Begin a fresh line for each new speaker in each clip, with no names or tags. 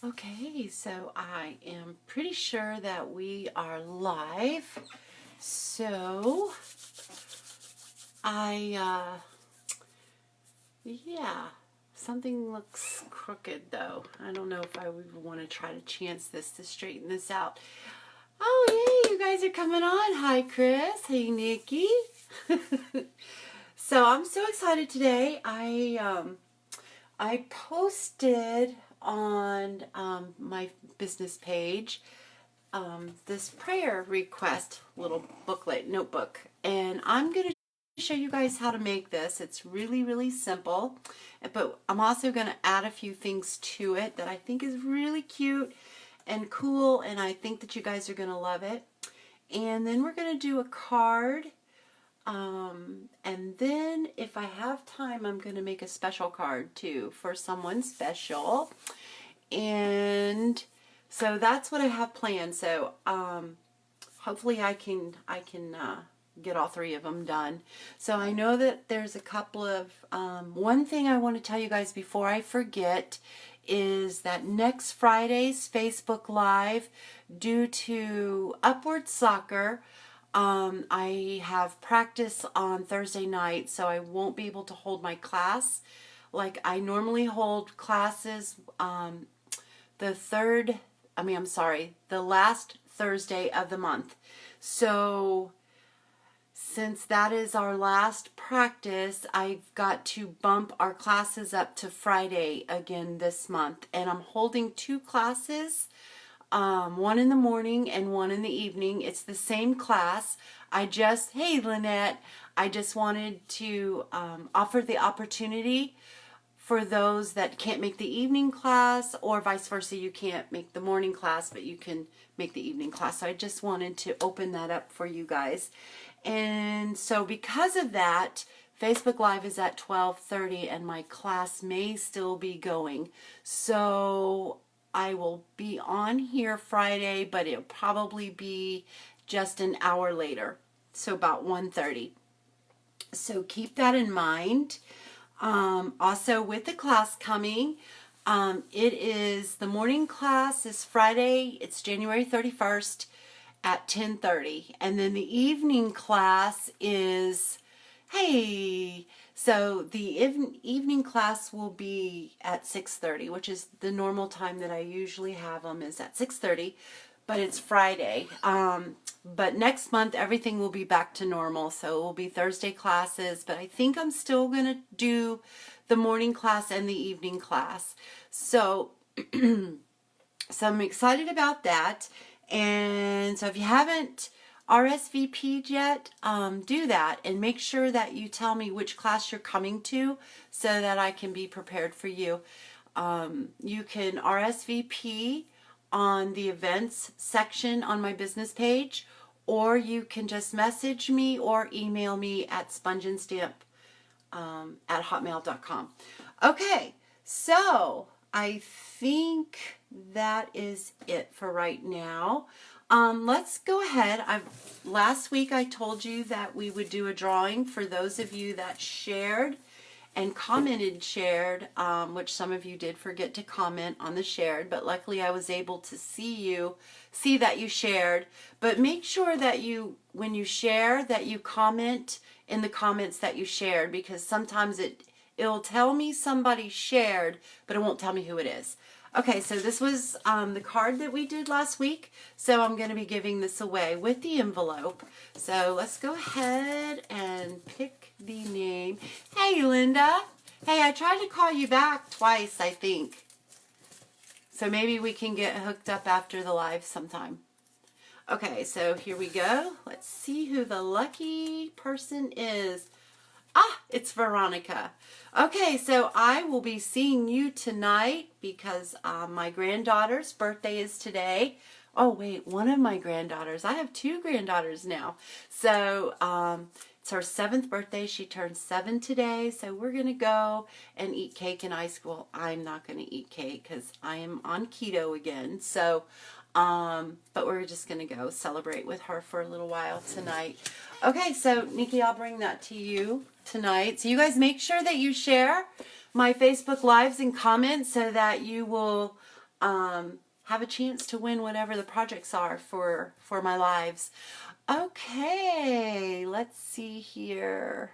Okay, so I am pretty sure that we are live. So yeah, something looks crooked though. I don't know if I would want to try to chance this to straighten this out. Oh, yay, you guys are coming on. Hi, Chris. Hey, Nikki. So I'm so excited today. I posted on my business page this prayer request little booklet, notebook, and I'm going to show you guys how to make this. It's really, really simple, but I'm also going to add a few things to it that I think is really cute and cool, and I think that you guys are going to love it. And then we're going to do a card. And then if I have time, I'm going to make a special card too for someone special. And so that's what I have planned. So hopefully I can get all three of them done. So I know that there's a couple of one thing I want to tell you guys before I forget is that next Friday's Facebook Live, due to Upward Soccer, I have practice on Thursday night, so I won't be able to hold my class like I normally hold classes the last Thursday of the month. So since that is our last practice, I've got to bump our classes up to Friday again this month. And I'm holding two classes, one in the morning and one in the evening. It's the same class. Hey Lynette, I just wanted to offer the opportunity for those that can't make the evening class, or vice versa, you can't make the morning class, but you can make the evening class. So I just wanted to open that up for you guys. And so because of that, Facebook Live is at 12:30 and my class may still be going. So I will be on here Friday, but it'll probably be just an hour later. So about 1:30. So keep that in mind. Also with the class coming, the morning class is Friday, it's January 31st at 10:30. And then the evening class is, so the evening class will be at 6:30, which is the normal time that I usually have them is at 6:30, but it's Friday. But next month, everything will be back to normal. So it will be Thursday classes, but I think I'm still going to do the morning class and the evening class. So, so I'm excited about that. And so if you haven't RSVP'd yet, do that and make sure that you tell me which class you're coming to so that I can be prepared for you. You can RSVP on the events section on my business page, or you can just message me or email me at spongeandstamp@hotmail.com. Okay, so I think that is it for right now. Let's go ahead. Last week I told you that we would do a drawing for those of you that shared and shared, which some of you did forget to comment on the shared, but luckily I was able to see that you shared. But make sure that when you share, that you comment in the comments that you shared, because sometimes it'll tell me somebody shared, but it won't tell me who it is. Okay, so this was the card that we did last week, so I'm going to be giving this away with the envelope. So let's go ahead and pick the name. Hey, Linda. Hey, I tried to call you back twice, I think. So maybe we can get hooked up after the live sometime. Okay, so here we go. Let's see who the lucky person is. It's Veronica. Okay, so I will be seeing you tonight because my granddaughter's birthday is today. Oh, wait, one of my granddaughters. I have two granddaughters now. So it's her 7th birthday. She turned 7 today. So we're going to go and eat cake and ice cream. Well, I'm not going to eat cake because I am on keto again. So, but we're just going to go celebrate with her for a little while tonight. Okay, so Nikki, I'll bring that to you tonight. So you guys make sure that you share my Facebook Lives and comments so that you will have a chance to win whatever the projects are for my lives. Okay, let's see here.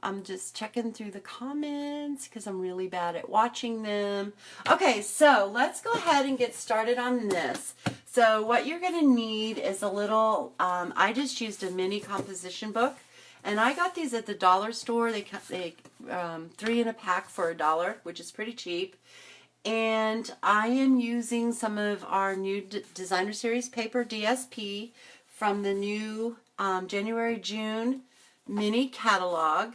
I'm just checking through the comments because I'm really bad at watching them. Okay, so let's go ahead and get started on this. So what you're going to need is a little, I just used a mini composition book. And I got these at the dollar store. They 3 in a pack for $1, which is pretty cheap. And I am using some of our new Designer Series paper, DSP, from the new January-June mini catalog.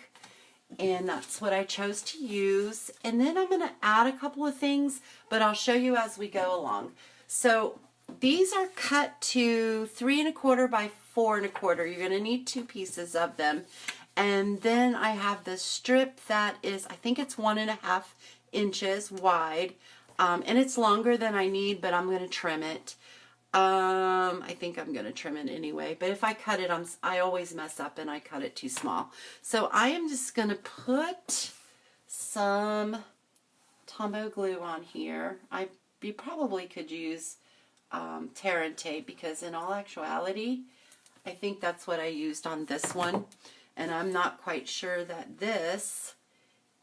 And that's what I chose to use. And then I'm going to add a couple of things, but I'll show you as we go along. So these are cut to 3 1/4 by 4 1/4. You're going to need 2 pieces of them. And then I have this strip that is, I think it's 1.5 inches wide. And it's longer than I need, but I'm going to trim it. I think I'm going to trim it anyway, but if I cut it, I always mess up and I cut it too small. So I am just going to put some Tombow glue on here. You probably could use tear and tape, because in all actuality, I think that's what I used on this one. And I'm not quite sure that this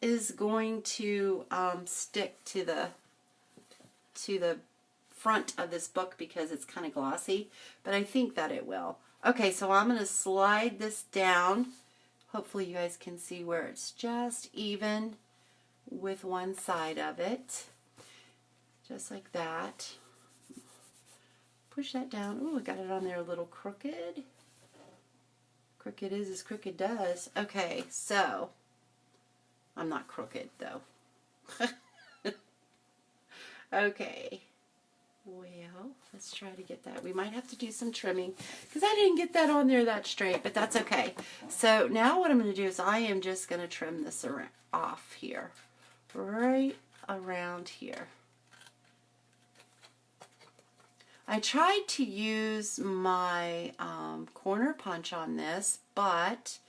is going to stick to the front of this book because it's kind of glossy, but I think that it will. Okay, so I'm going to slide this down. Hopefully you guys can see where it's just even with one side of it. Just like that. Push that down. Ooh, I got it on there a little crooked. Crooked is as crooked does. Okay, so I'm not crooked though. Okay. Well, let's try to get that. We might have to do some trimming because I didn't get that on there that straight, but that's okay. So now what I'm going to do is I am just going to trim this off here, right around here. I tried to use my corner punch on this, but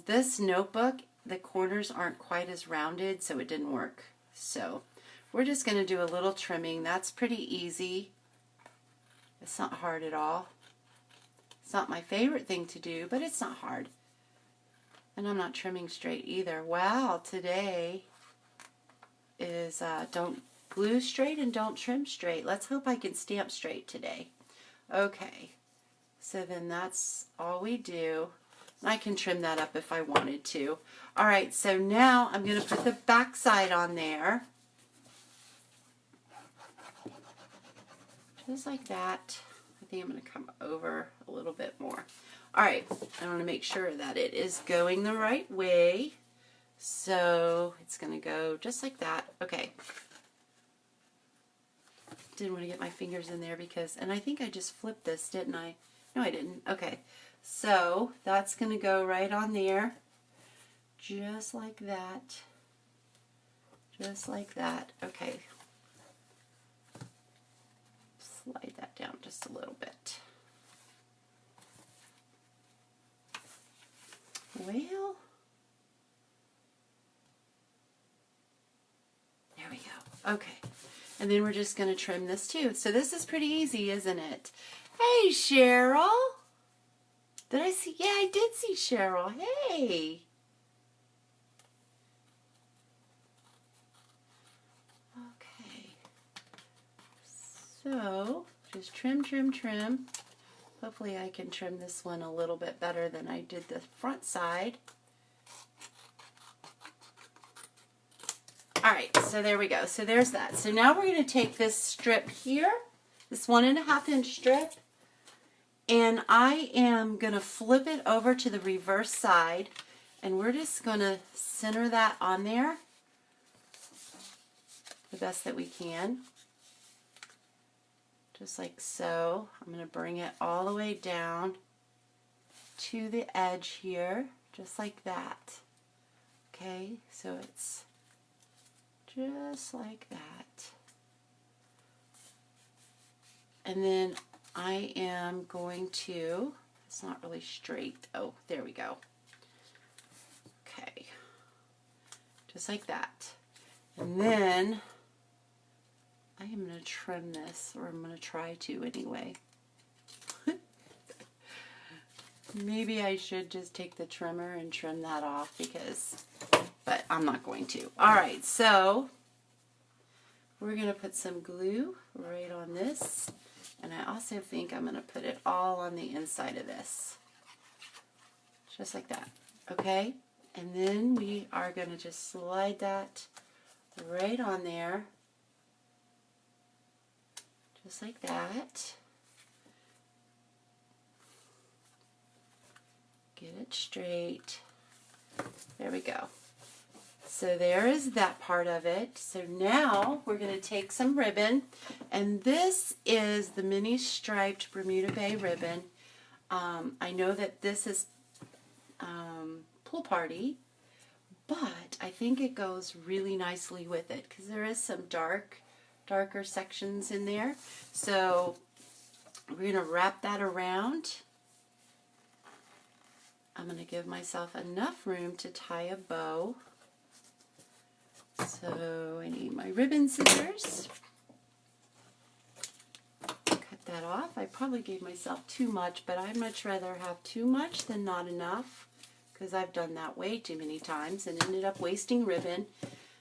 this notebook, the corners aren't quite as rounded, so it didn't work. So we're just going to do a little trimming. That's pretty easy. It's not hard at all. It's not my favorite thing to do, but it's not hard. And I'm not trimming straight either. Wow, today is don't glue straight and don't trim straight. Let's hope I can stamp straight today. Okay, so then that's all we do. I can trim that up if I wanted to. All right, so now I'm going to put the back side on there. Just like that. I think I'm going to come over a little bit more. All right, I want to make sure that it is going the right way. So it's going to go just like that. Okay. Didn't want to get my fingers in there because, and I think I just flipped this, didn't I? No, I didn't. Okay. So that's going to go right on there. Just like that. Just like that. Okay. Slide that down just a little bit. Well, there we go. Okay. And then we're just going to trim this too. So this is pretty easy, isn't it? Hey, Cheryl. Did I see? Yeah, I did see Cheryl. Hey. Okay. So just trim, trim, trim. Hopefully I can trim this one a little bit better than I did the front side. Alright, so there we go. So there's that. So now we're going to take this strip here, this 1.5 inch strip, and I am going to flip it over to the reverse side, and we're just going to center that on there the best that we can. Just like so. I'm going to bring it all the way down to the edge here, just like that. Okay, so it's just like that. And then I am going to, it's not really straight. Oh, there we go. Okay, just like that. And then I am going to trim this, or I'm going to try to anyway. Maybe I should just take the trimmer and trim that off but I'm not going to. Alright, so we're going to put some glue right on this. And I also think I'm going to put it all on the inside of this. Just like that. Okay? And then we are going to just slide that right on there. Just like that. Get it straight. There we go. So there is that part of it. So now we're going to take some ribbon, and this is the mini striped Bermuda Bay ribbon. I know that this is Pool Party, but I think it goes really nicely with it because there is some darker sections in there. So we're going to wrap that around. I'm going to give myself enough room to tie a bow. So I need my ribbon scissors. Cut that off. I probably gave myself too much, but I'd much rather have too much than not enough, because I've done that way too many times and ended up wasting ribbon.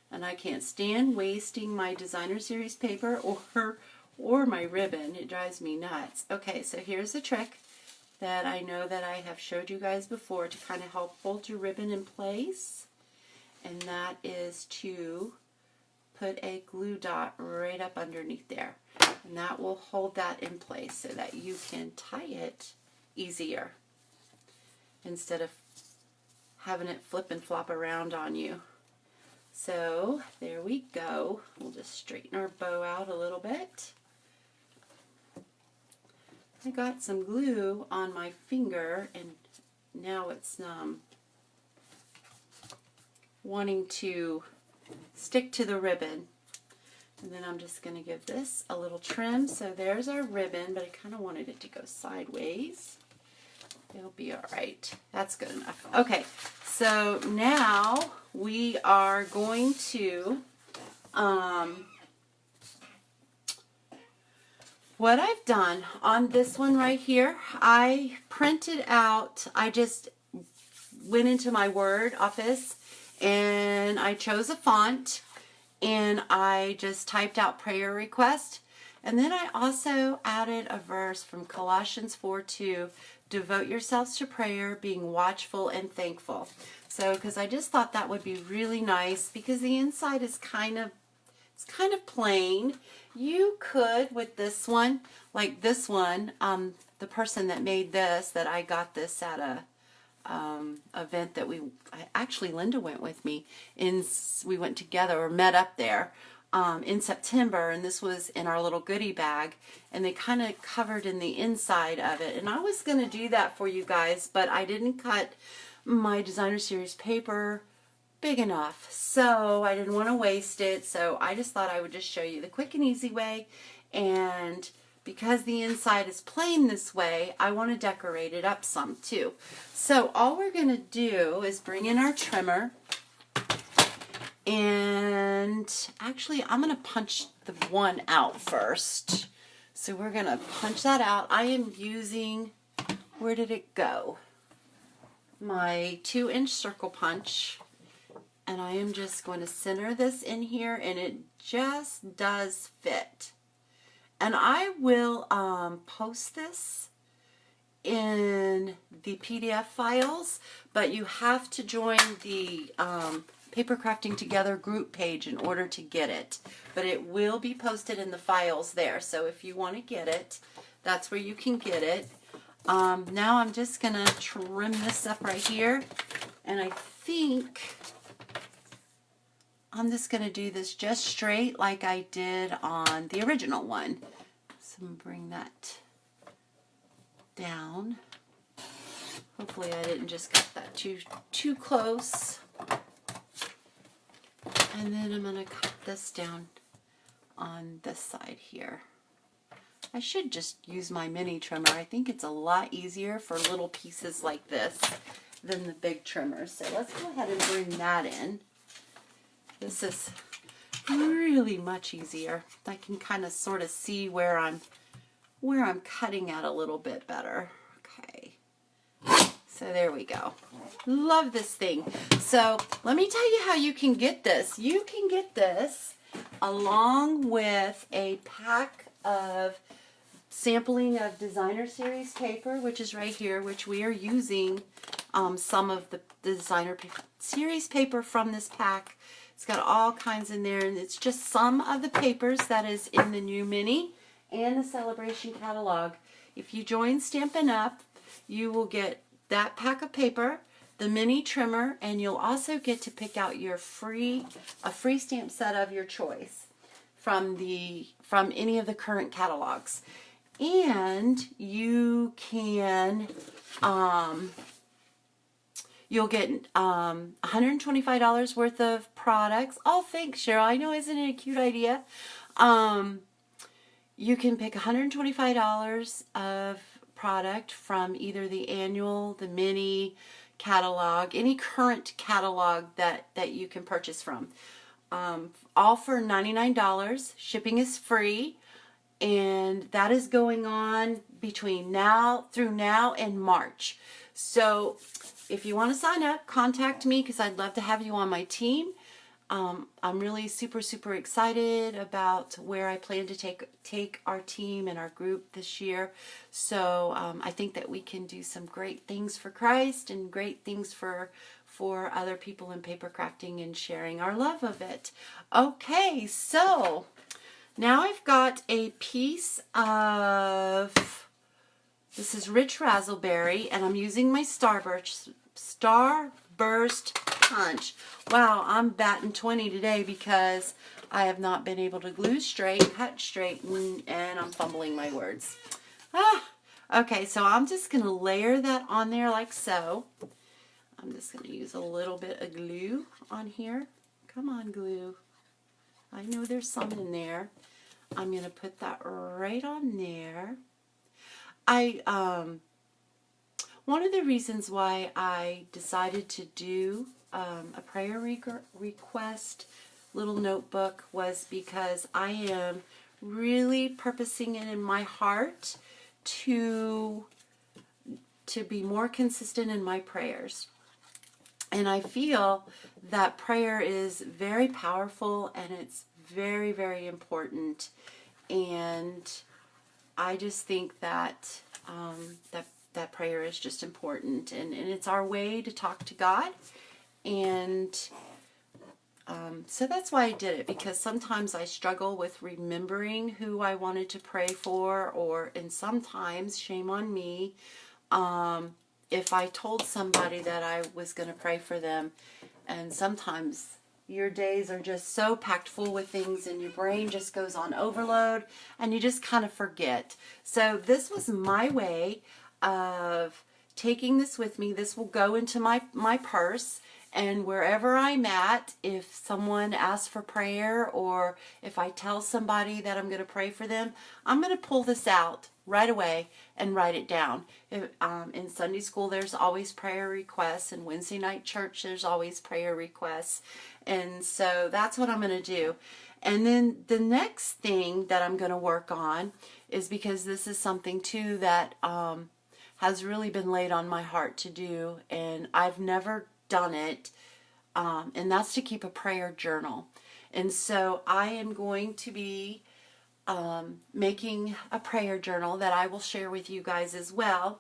And I can't stand wasting my designer series paper or my ribbon. It drives me nuts. Okay, so here's a trick that I know that I have showed you guys before to kind of help hold your ribbon in place. And that is to put a glue dot right up underneath there. And that will hold that in place so that you can tie it easier instead of having it flip and flop around on you. So there we go. We'll just straighten our bow out a little bit. I got some glue on my finger and now it's wanting to stick to the ribbon. And then I'm just going to give this a little trim. So there's our ribbon, but I kind of wanted it to go sideways. It'll be alright. That's good enough. Okay, so now we are going to, what I've done on this one right here, I printed out, I just went into my Word Office and I chose a font and I just typed out prayer request. And then I also added a verse from Colossians 4:2, devote yourselves to prayer, being watchful and thankful. So, because I just thought that would be really nice because the inside is kind of plain. You could, with this one, like this one, the person that made this, that I got this at a event that actually Linda went with me, we went together or met up there in September, and this was in our little goodie bag, and they kind of covered in the inside of it. And I was going to do that for you guys, but I didn't cut my designer series paper big enough, so I didn't want to waste it, so I just thought I would just show you the quick and easy way. And because the inside is plain this way, I want to decorate it up some too. So all we're going to do is bring in our trimmer, and actually I'm going to punch the one out first. So we're going to punch that out. I am using, where did it go? My 2-inch circle punch. And I am just going to center this in here, and it just does fit. And I will post this in the PDF files, but you have to join the Paper Crafting Together group page in order to get it. But it will be posted in the files there, so if you want to get it, that's where you can get it. Now I'm just going to trim this up right here, and I think I'm just going to do this just straight like I did on the original one. So I'm going to bring that down. Hopefully I didn't just cut that too close. And then I'm going to cut this down on this side here. I should just use my mini trimmer. I think it's a lot easier for little pieces like this than the big trimmers. So let's go ahead and bring that in. This is really much easier. I can kind of sort of see where I'm cutting at a little bit better. Okay. So there we go. Love this thing. So let me tell you how you can get this. You can get this along with a pack of sampling of designer series paper, which is right here, which we are using some of the designer series paper from this pack. It's got all kinds in there, and it's just some of the papers that is in the new mini and the Celebration catalog. If you join Stampin' Up, you will get that pack of paper, the mini trimmer, and you'll also get to pick out your free stamp set of your choice from any of the current catalogs. And you can you'll get $125 worth of products. Oh, thanks, Cheryl. I know, isn't it a cute idea? You can pick $125 of product from either the annual, the mini catalog, any current catalog that you can purchase from. All for $99. Shipping is free, and that is going on between now and March. So if you want to sign up, contact me, because I'd love to have you on my team. I'm really super excited about where I plan to take our team and our group this year. So I think that we can do some great things for Christ and great things for other people in paper crafting and sharing our love of it. Okay, so now I've got a piece of, this is Rich Razzleberry, and I'm using my Starburst Punch. Wow, I'm batting 20 today because I have not been able to glue straight, cut straight, and I'm fumbling my words. Okay, so I'm just going to layer that on there like so. I'm just going to use a little bit of glue on here. Come on, glue. I know there's some in there. I'm going to put that right on there. One of the reasons why I decided to do a prayer request little notebook was because I am really purposing it in my heart to be more consistent in my prayers. And I feel that prayer is very powerful, and it's very important. And I just think that that prayer is just important, and it's our way to talk to God. And so that's why I did it, because sometimes I struggle with remembering who I wanted to pray for, and sometimes, shame on me, if I told somebody that I was going to pray for them. And sometimes your days are just so packed full with things, and your brain just goes on overload, and you just kind of forget. So this was my way of taking this with me. This will go into my purse, and wherever I'm at, if someone asks for prayer, or if I tell somebody that I'm going to pray for them, I'm going to pull this out right away and write it down. In Sunday school, there's always prayer requests, and Wednesday night church, there's always prayer requests. And so that's what I'm going to do. And then the next thing that I'm going to work on is, because this is something too that has really been laid on my heart to do, and I've never done it, and that's to keep a prayer journal. And so I am going to be making a prayer journal that I will share with you guys as well,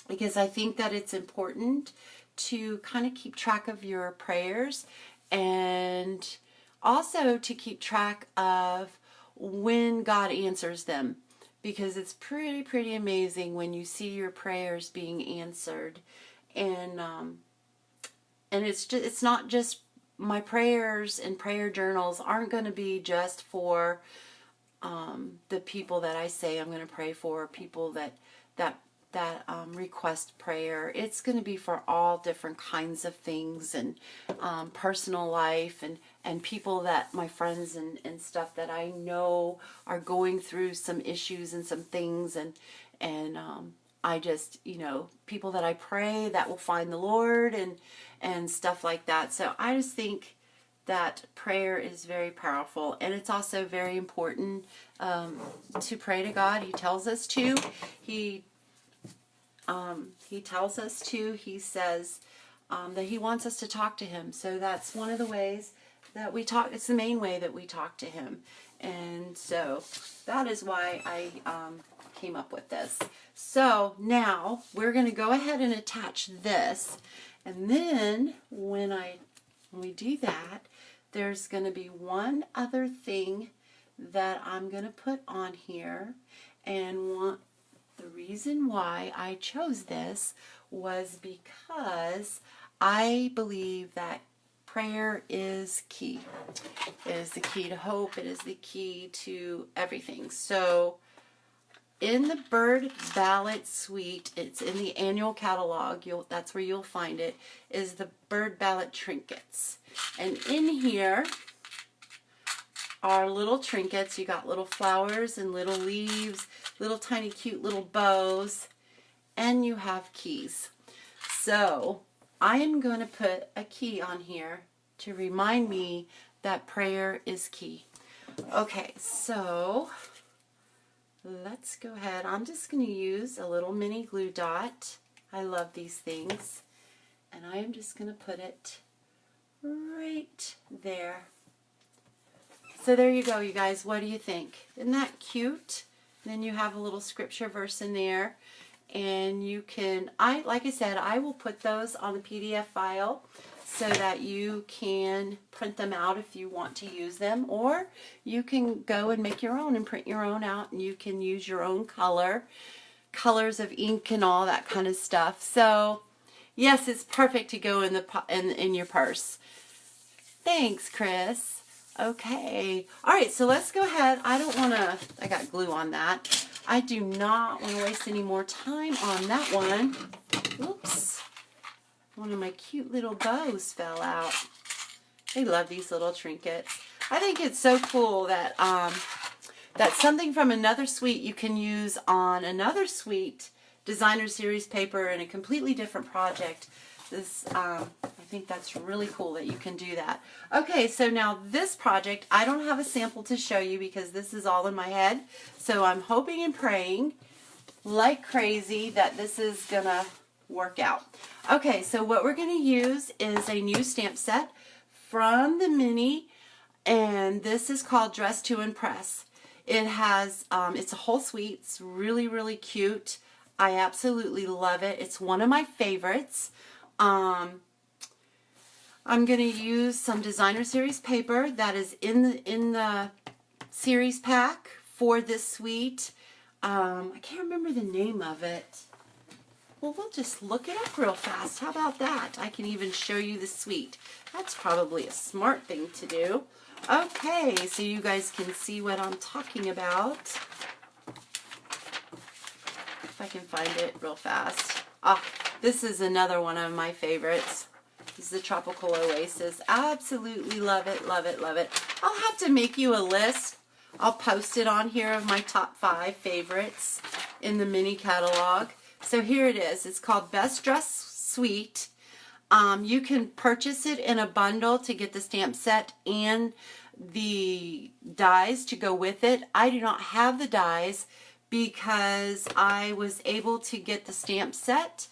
because I think that it's important to kind of keep track of your prayers, and also to keep track of when God answers them, because it's pretty amazing when you see your prayers being answered. And it's not just, my prayers and prayer journals aren't going to be just for the people that I say I'm going to pray for, people that request prayer. It's going to be for all different kinds of things, and personal life, and people that, my friends and stuff that I know are going through some issues and some things, and I just, people that I pray that will find the Lord, and stuff like that. So I just think that prayer is very powerful, and it's also very important to pray to God. He tells us to. He tells us to. He says that he wants us to talk to him. So that's one of the ways that we talk. It's the main way that we talk to him. And so that is why I came up with this. So now we're going to go ahead and attach this. And then when we do that, there's going to be one other thing that I'm going to put on here. And the reason why I chose this was because I believe that prayer is key. It is the key to hope. It is the key to everything. So in the Bird Ballad Suite, it's in the annual catalog, that's where you'll find it, is the Bird Ballad trinkets. And in here are little trinkets. You got little flowers and little leaves, little tiny cute little bows, and you have keys. So I am going to put a key on here to remind me that prayer is key. Okay, so let's go ahead. I'm just going to use a little mini glue dot. I love these things. And I am just going to put it right there. So there you go, you guys. What do you think? Isn't that cute? Then you have a little scripture verse in there. And you can, like I said, I will put those on the PDF file so that you can print them out if you want to use them, or you can go and make your own and print your own out, and you can use your own colors of ink and all that kind of stuff. So yes, it's perfect to go in your purse. Thanks, Chris. Okay. All right, so let's go ahead. I got glue on that. I do not want to waste any more time on that one. Oops. One of my cute little bows fell out. I love these little trinkets. I think it's so cool that that's something from another suite you can use on another suite designer series paper in a completely different project. I think that's really cool that you can do that. Okay, so now this project, I don't have a sample to show you because this is all in my head. So I'm hoping and praying like crazy that this is going to work out. Okay, so what we're going to use is a new stamp set from the Mini, and this is called Dress to Impress. It has, it's a whole suite. It's really, really cute. I absolutely love it. It's one of my favorites. I'm going to use some designer series paper that is in the series pack for this suite. I can't remember the name of it. Well, we'll just look it up real fast. How about that? I can even show you the suite. That's probably a smart thing to do. Okay, so you guys can see what I'm talking about. If I can find it real fast. This is another one of my favorites. This is the Tropical Oasis. Absolutely love it, love it, love it. I'll have to make you a list. I'll post it on here of my top 5 favorites in the Mini catalog. So here it is. It's called Best Dress Suite. You can purchase it in a bundle to get the stamp set and the dies to go with it. I do not have the dies because I was able to get the stamp set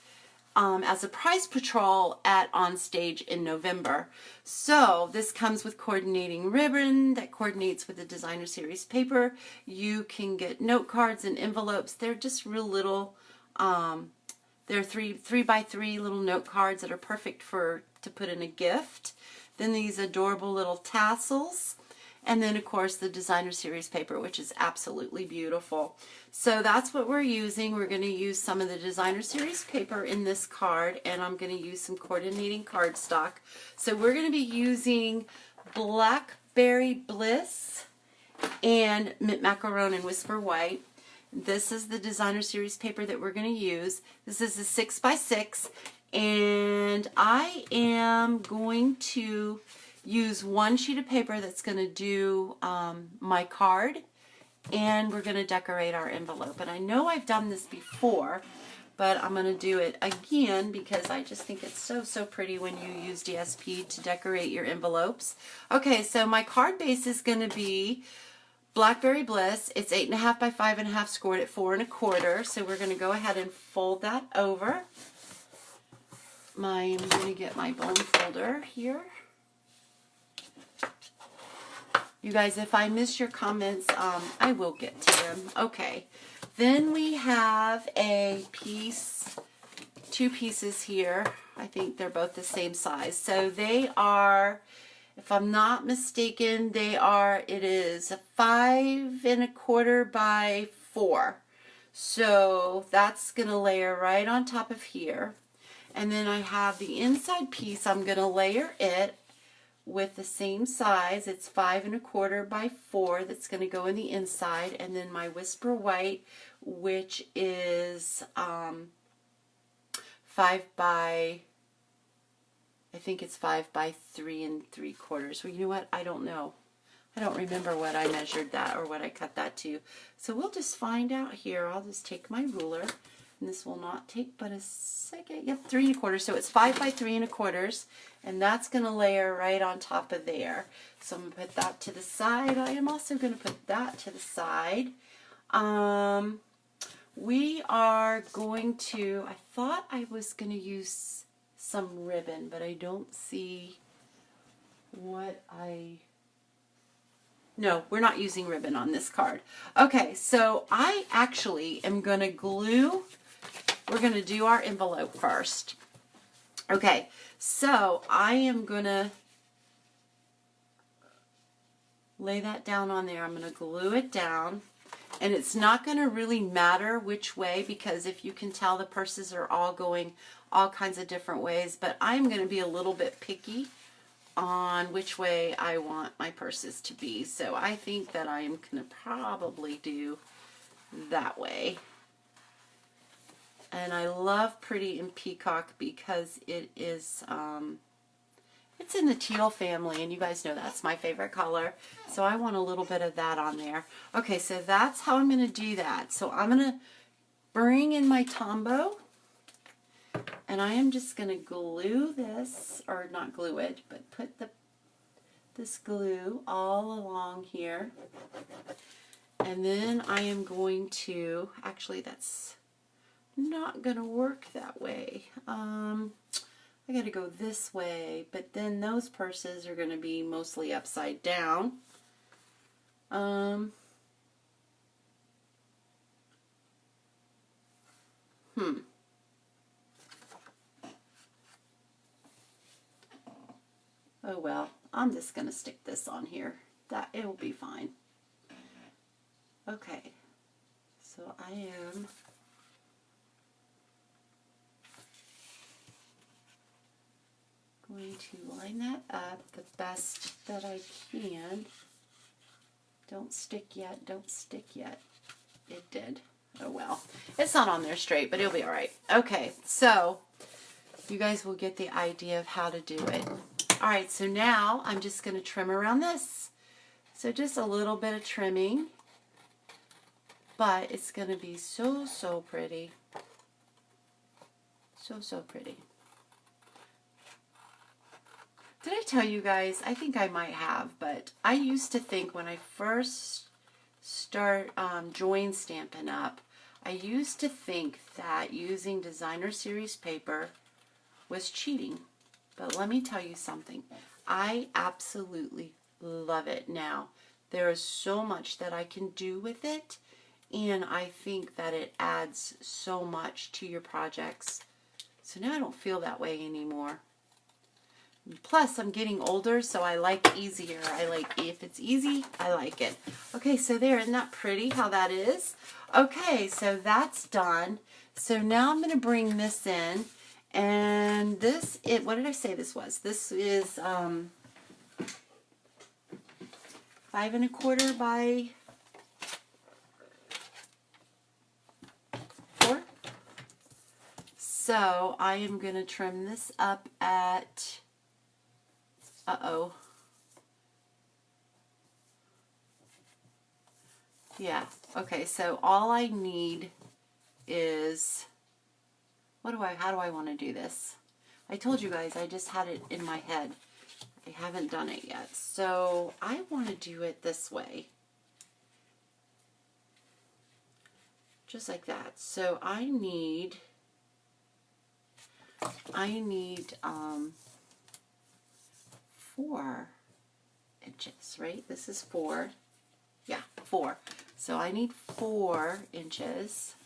as a prize patrol at Onstage in November. So this comes with coordinating ribbon that coordinates with the designer series paper. You can get note cards and envelopes. They're just real little, they're 3x3 little note cards that are perfect to put in a gift. Then these adorable little tassels. And then, of course, the designer series paper, which is absolutely beautiful. So that's what we're using. We're going to use some of the designer series paper in this card, and I'm going to use some coordinating cardstock. So we're going to be using Blackberry Bliss and Mint Macaron and Whisper White. This is the designer series paper that we're going to use. This is a 6x6, and I am going to use one sheet of paper that's going to do my card, and we're going to decorate our envelope. And I know I've done this before, but I'm going to do it again because I just think it's so, so pretty when you use DSP to decorate your envelopes. Okay, so my card base is going to be Blackberry Bliss. It's 8.5 by 5.5, scored at 4 1/4. So we're going to go ahead and fold that over. I'm going to get my bone folder here. You guys, if I miss your comments, I will get to them. Okay. Then we have a piece, 2 pieces here. I think they're both the same size. So they are, if I'm not mistaken, it is a 5 1/4 by 4. So that's going to layer right on top of here. And then I have the inside piece. I'm going to layer it with the same size. It's 5 1/4 by 4 that's going to go in the inside, and then my Whisper White, which is 5 by, I think it's 5 by 3 3/4. Well, you know what? I don't know. I don't remember what I measured that or what I cut that to. So we'll just find out here. I'll just take my ruler, and this will not take but a second. Yep, 3 1/4. So it's 5 by 3 1/4, and that's going to layer right on top of there. So I'm going to put that to the side. I am also going to put that to the side. We are going to, I thought I was going to use some ribbon, but I don't see what no, we're not using ribbon on this card. Okay, so I actually am going to glue, we're going to do our envelope first. Okay, so I am going to lay that down on there. I'm going to glue it down. And it's not going to really matter which way, because if you can tell, the purses are all going all kinds of different ways. But I'm going to be a little bit picky on which way I want my purses to be. So I think that I am going to probably do that way. And I love Pretty in Peacock because it is, it's in the teal family, and you guys know that's my favorite color. So I want a little bit of that on there. Okay, so that's how I'm going to do that. So I'm going to bring in my Tombow, and I am just going to glue this, or not glue it, but put this glue all along here. And then I am going to, actually that's not going to work that way. I got to go this way, but then those purses are going to be mostly upside down. Oh well, I'm just going to stick this on here. It'll be fine. Okay, so I am going to line that up the best that I can. Don't stick yet, don't stick yet. It did. Oh well. It's not on there straight, but it'll be alright. Okay, so you guys will get the idea of how to do it. Alright, so now I'm just going to trim around this. So just a little bit of trimming, but it's going to be so, so pretty. So, so pretty. Did I tell you guys? I think I might have, but I used to think when I first start join Stampin' Up, I used to think that using designer series paper was cheating. But let me tell you something. I absolutely love it now. There is so much that I can do with it, and I think that it adds so much to your projects. So now I don't feel that way anymore. Plus, I'm getting older, so I like easier. If it's easy, I like it. Okay, so there, isn't that pretty how that is? Okay, so that's done. So now I'm going to bring this in, and what did I say this was? This is 5 1/4 by 4. So I am going to trim this up at, yeah, okay, so all I need is how do I want to do this? I told you guys I just had it in my head. I haven't done it yet. So I want to do it this way. Just like that. So I need 4 inches, right? This is 4. Yeah, 4. So I need 4 inches.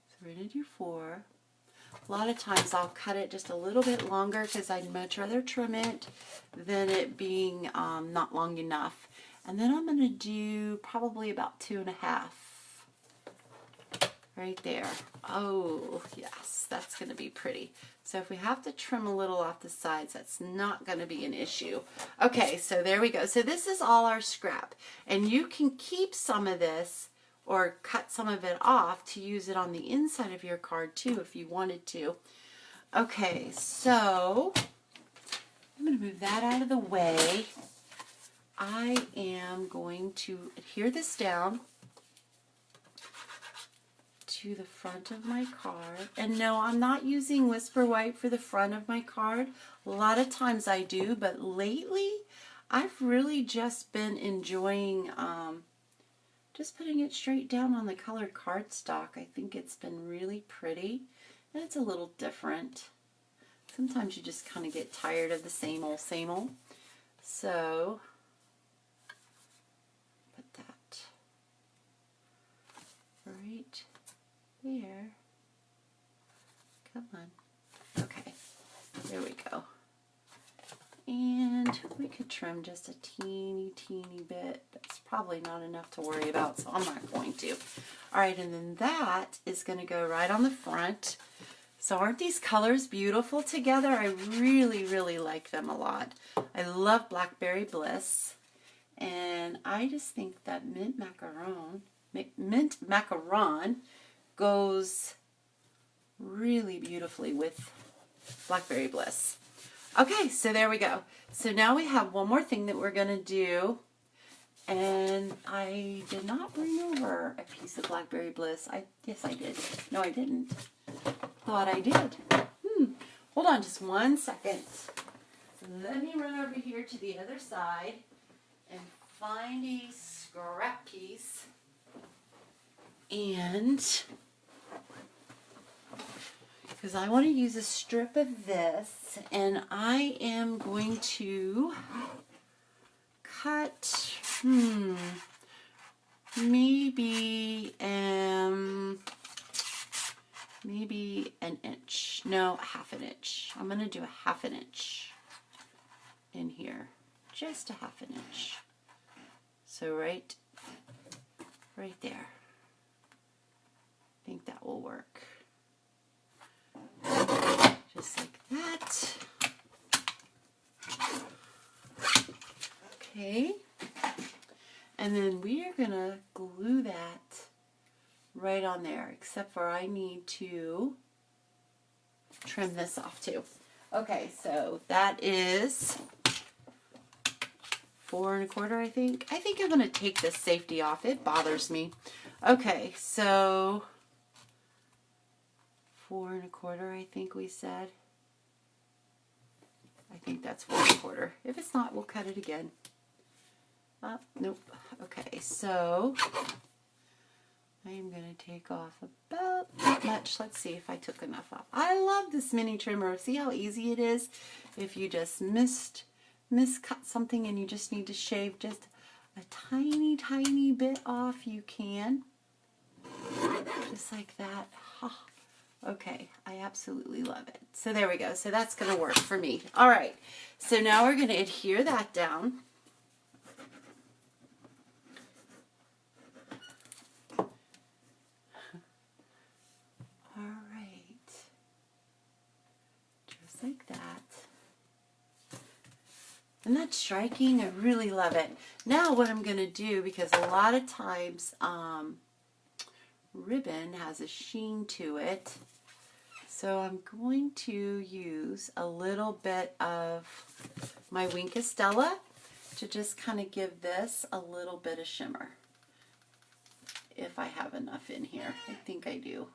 So we're going to do 4. A lot of times I'll cut it just a little bit longer because I'd much rather trim it than it being not long enough. And then I'm going to do probably about 2.5 right there. Oh, yes, that's going to be pretty. So if we have to trim a little off the sides, that's not going to be an issue. Okay, so there we go. So this is all our scrap. And you can keep some of this or cut some of it off to use it on the inside of your card too if you wanted to. Okay, so I'm going to move that out of the way. I am going to adhere this down to the front of my card. And no, I'm not using Whisper White for the front of my card. A lot of times I do, but lately I've really just been enjoying just putting it straight down on the colored cardstock. I think it's been really pretty, and it's a little different. Sometimes you just kind of get tired of the same old, same old. So, put that right there. Come on. Okay, there we go. And we could trim just a teeny bit. That's probably not enough to worry about, so I'm not going to. All right, and then that is going to go right on the front. So aren't these colors beautiful together? I really like them a lot. I love Blackberry Bliss, and I just think that mint macaron goes really beautifully with Blackberry Bliss. Okay, so there we go. So now we have one more thing that we're going to do. And I did not bring over a piece of Blackberry Bliss. Yes, I did. No, I didn't. Thought I did. Hold on just 1 second. Let me run over here to the other side and find a scrap piece. And because I want to use a strip of this, and I am going to cut, maybe an inch. No, 1/2 inch. I'm going to do 1/2 inch in here, just 1/2 inch. So right there. I think that will work. Just like that. Okay. And then we are going to glue that right on there, except for I need to trim this off too. Okay, so that is 4 1/4, I think. I think I'm going to take this safety off. It bothers me. Okay, so 4 1/4, I think we said. I think that's 4 1/4. If it's not, we'll cut it again. Nope. Okay, so I am going to take off about that much. Let's see if I took enough off. I love this mini trimmer. See how easy it is? If you just miscut something and you just need to shave just a tiny bit off, you can. Just like that. Okay, I absolutely love it. So there we go. So that's going to work for me. All right, so now we're going to adhere that down. All right, just like that. Isn't that striking? I really love it. Now what I'm going to do, because a lot of times ribbon has a sheen to it, so I'm going to use a little bit of my Wink of Stella to just kind of give this a little bit of shimmer. If I have enough in here. I think I do.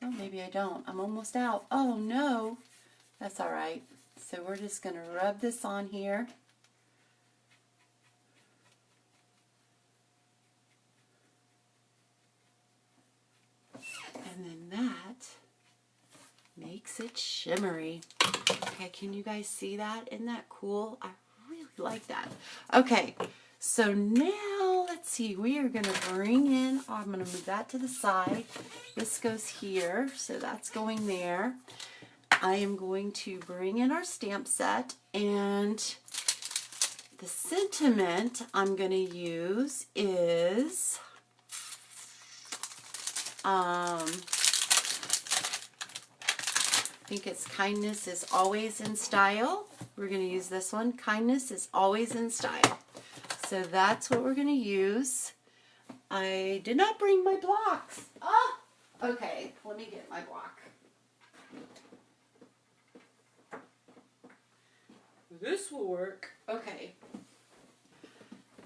Oh, maybe I don't. I'm almost out. Oh, no. That's all right. So we're just going to rub this on here. And then that makes it shimmery. Okay, can you guys see that? Isn't that cool? I really like that. Okay, so now let's see. We are going to bring in, I'm going to move that to the side. This goes here, so that's going there. I am going to bring in our stamp set, and the sentiment I'm going to use is I think it's kindness is always in style. We're going to use this one. Kindness is always in style. So that's what we're going to use. I did not bring my blocks. Ah! Okay, let me get my block. This will work. Okay.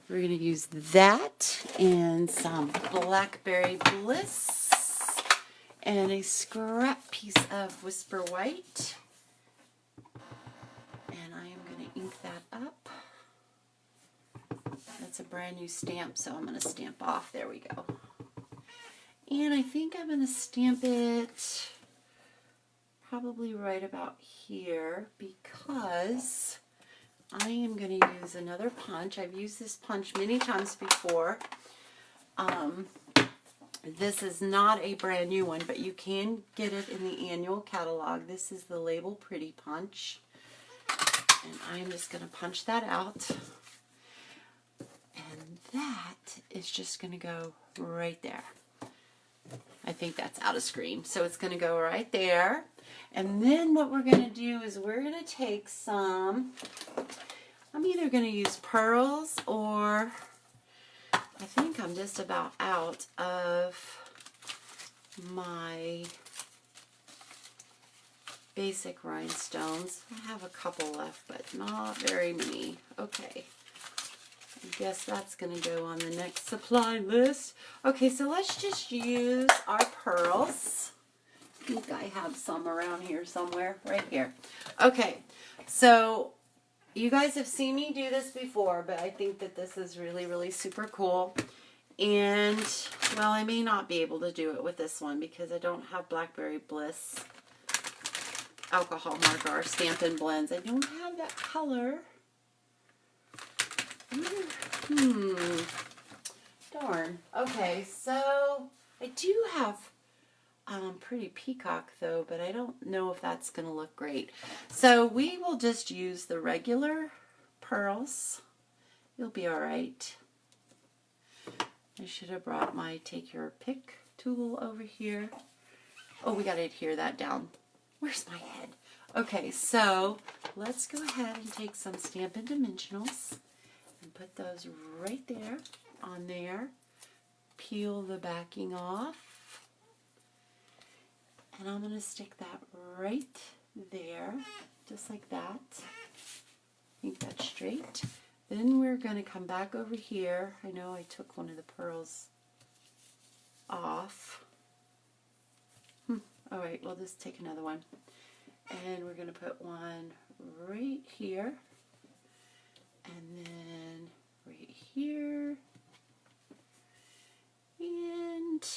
We're going to use that and some Blackberry Bliss and a scrap piece of Whisper White. And I am going to ink that up. That's a brand new stamp, so I'm going to stamp off. There we go. And I think I'm going to stamp it probably right about here because I am going to use another punch. I've used this punch many times before. This is not a brand new one, but you can get it in the annual catalog. This is the Label Pretty punch. And I am just going to punch that out. And that is just going to go right there. I think that's out of screen. So it's going to go right there. And then what we're going to do is we're going to take some, I'm either going to use pearls or I think I'm just about out of my basic rhinestones. I have a couple left, but not very many. Okay. I guess that's going to go on the next supply list. Okay, so let's just use our pearls. I think I have some around here somewhere. Right here. Okay, so you guys have seen me do this before, but I think that this is really, really super cool. And, well, I may not be able to do it with this one because I don't have Blackberry Bliss alcohol marker or Stampin' Blends. I don't have that color. Darn. Okay, so I do have Pretty Peacock though, but I don't know if that's going to look great. So we will just use the regular pearls. You'll be all right. I should have brought my take your pick tool over here. Oh, we got to adhere that down. Where's my head? Okay, so let's go ahead and take some Stampin' Dimensionals and put those right there on there. Peel the backing off. And I'm going to stick that right there, just like that. Think that's straight. Then we're going to come back over here. I know I took one of the pearls off. All right, we'll just take another one. And we're going to put one right here. And then right here. And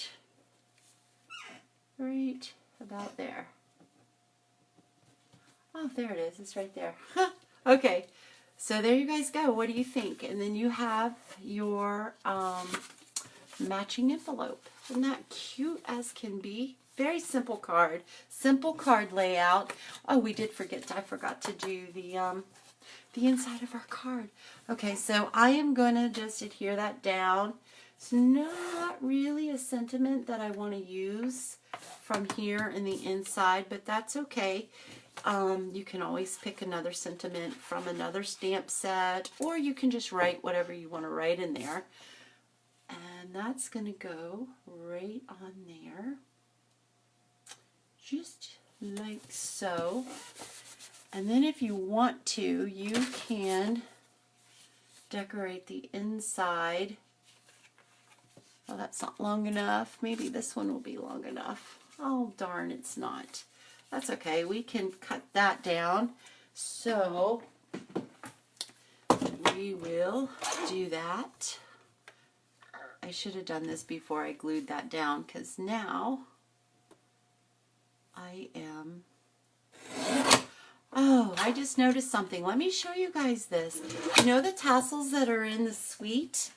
right about there. Oh, there it is. It's right there. Okay. So there you guys go. What do you think? And then you have your matching envelope. Isn't that cute as can be? Very simple card. Simple card layout. Oh, we did forget. I forgot to do the inside of our card. Okay, so I am going to just adhere that down. It's not really a sentiment that I want to use from here in the inside, but that's okay. You can always pick another sentiment from another stamp set, or you can just write whatever you want to write in there. And that's going to go right on there, just like so. And then if you want to, you can decorate the inside. Well, that's not long enough. Maybe this one will be long enough. Oh, darn, it's not. That's okay. We can cut that down. So we will do that. I should have done this before I glued that down, because now I am... Oh, I just noticed something. Let me show you guys this. You know the tassels that are in the suite?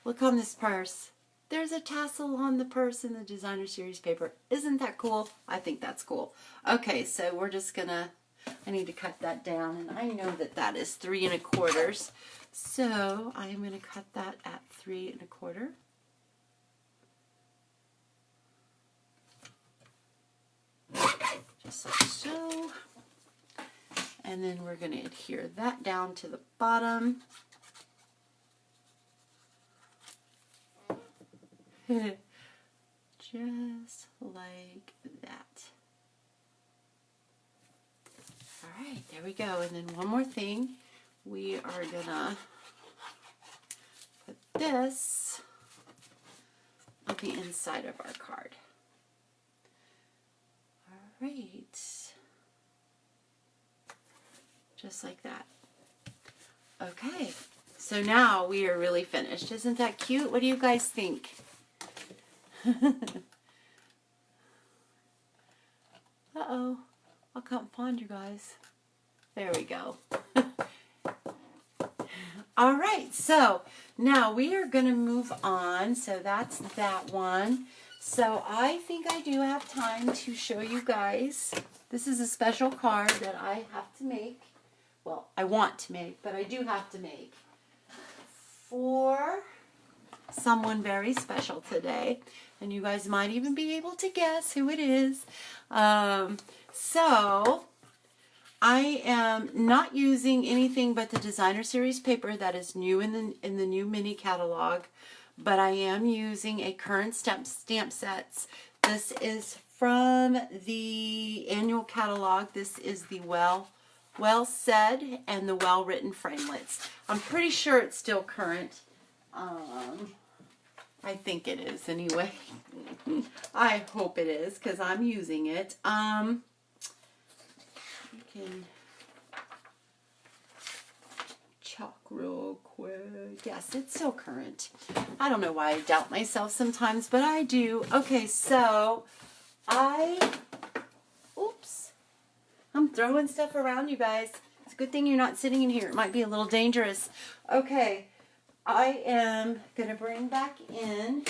Look on this purse. There's a tassel on the purse in the Designer Series paper. Isn't that cool? I think that's cool. Okay, so we're just gonna, I need to cut that down, and I know that that is 3 1/4. So I am gonna cut that at 3 1/4. Just like so. And then we're gonna adhere that down to the bottom. Just like that. All right, there we go. And then one more thing. We are gonna put this on the inside of our card. All right. Just like that. Okay, so now we are really finished. Isn't that cute? What do you guys think? Uh-oh, I can't find you guys. There we go. All right, so now we are going to move on. So that's that one. So I think I do have time to show you guys. This is a special card that I have to make. Well, I want to make, but I do have to make for someone very special today. And you guys might even be able to guess who it is. So I am not using anything but the Designer Series paper that is new in the new mini catalog, but I am using a current stamp sets. This is from the annual catalog. This is the Well Said and the Well Written framelits. I'm pretty sure it's still current. I think it is anyway. I hope it is because I'm using it. You can chalk real quick. Yes, it's still current. I don't know why I doubt myself sometimes, but I do. Okay, so oops. I'm throwing stuff around, you guys. It's a good thing you're not sitting in here. It might be a little dangerous. Okay, I am going to bring back in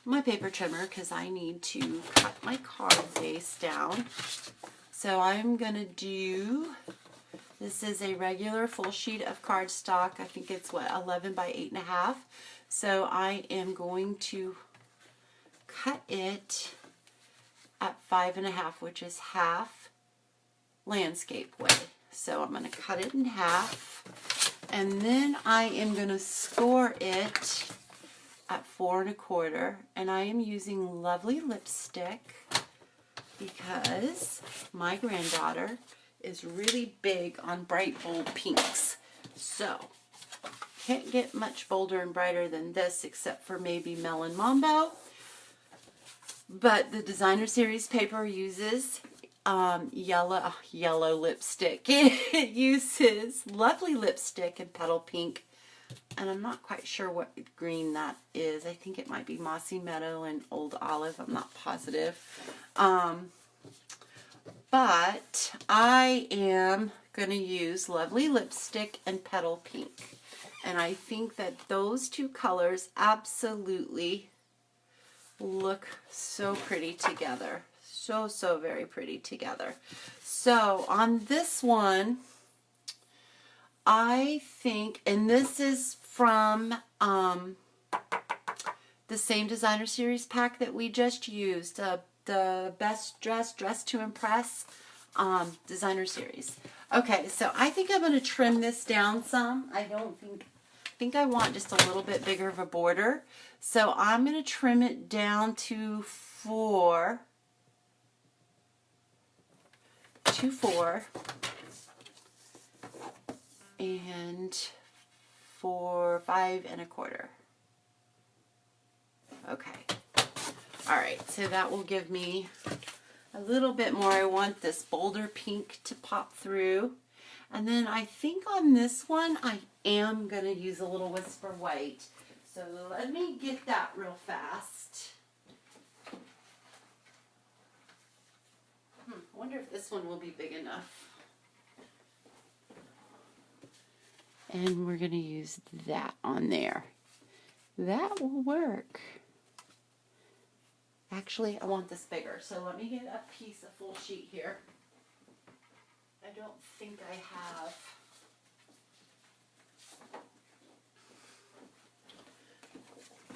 my paper trimmer because I need to cut my card base down. So I'm going to do, this is a regular full sheet of cardstock. I think it's, what, 11 by 8.5. So I am going to cut it at 5.5, which is half landscape way. So I'm going to cut it in half, and then I am going to score it at 4 1/4, and I am using Lovely Lipstick because my granddaughter is really big on bright, bold pinks. So can't get much bolder and brighter than this except for maybe Melon Mambo. But the Designer Series paper uses yellow lipstick. It uses Lovely Lipstick and Petal Pink. And I'm not quite sure what green that is. I think it might be Mossy Meadow and Old Olive. I'm not positive. But I am going to use Lovely Lipstick and Petal Pink. And I think that those two colors absolutely look so pretty together. So very pretty together. So on this one, I think, and this is from the same Designer Series pack that we just used, the Best Dress to Impress Designer Series. Okay, so I think I'm going to trim this down some. I think I want just a little bit bigger of a border. So I'm going to trim it down to 4. And for 5 1/4. Okay. All right, so that will give me a little bit more. I want this bolder pink to pop through. And then I think on this one, I am going to use a little Whisper White. So let me get that real fast. I wonder if this one will be big enough. And we're going to use that on there. That will work. Actually, I want this bigger, so let me get a piece of full sheet here. I don't think I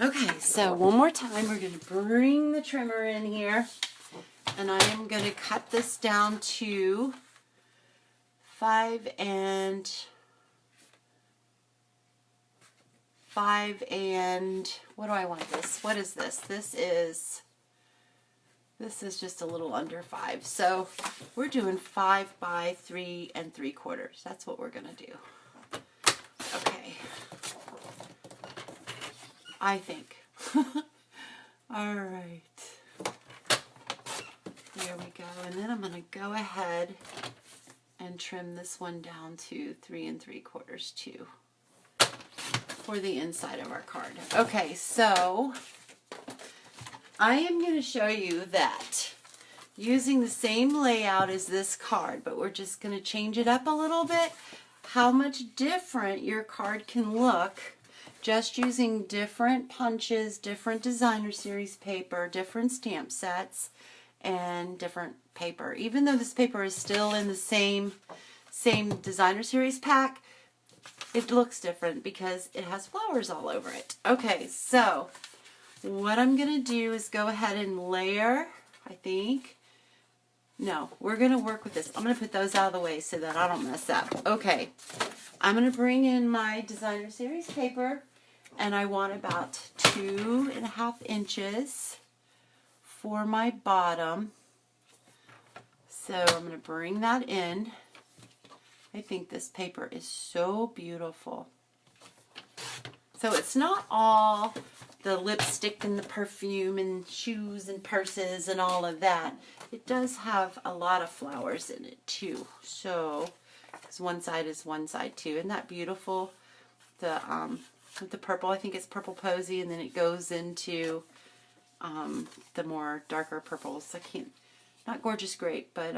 have. Okay, so one more time, we're going to bring the trimmer in here, and I am going to cut this down to 5 and what do I want this? What is this? This is just a little under 5. So we're doing 5 by 3 3/4. That's what we're going to do. Okay. I think. All right. There we go. And then I'm going to go ahead and trim this one down to 3 3/4 too, for the inside of our card. Okay, so I am going to show you that using the same layout as this card, but we're just going to change it up a little bit, how much different your card can look just using different punches, different designer series paper, different stamp sets, and different paper. Even though this paper is still in the same designer series pack, it looks different because it has flowers all over it. Okay, so what I'm going to do is go ahead and layer, I think. No, we're going to work with this. I'm going to put those out of the way so that I don't mess up. Okay, I'm going to bring in my designer series paper, and I want about 2.5 inches for my bottom. So I'm going to bring that in. I think this paper is so beautiful. So it's not all the lipstick and the perfume and shoes and purses and all of that. It does have a lot of flowers in it too. So, because one side is one side too. Isn't that beautiful? With the purple, I think it's Purple Posy, and then it goes into the more darker purples. Not Gorgeous Grape, but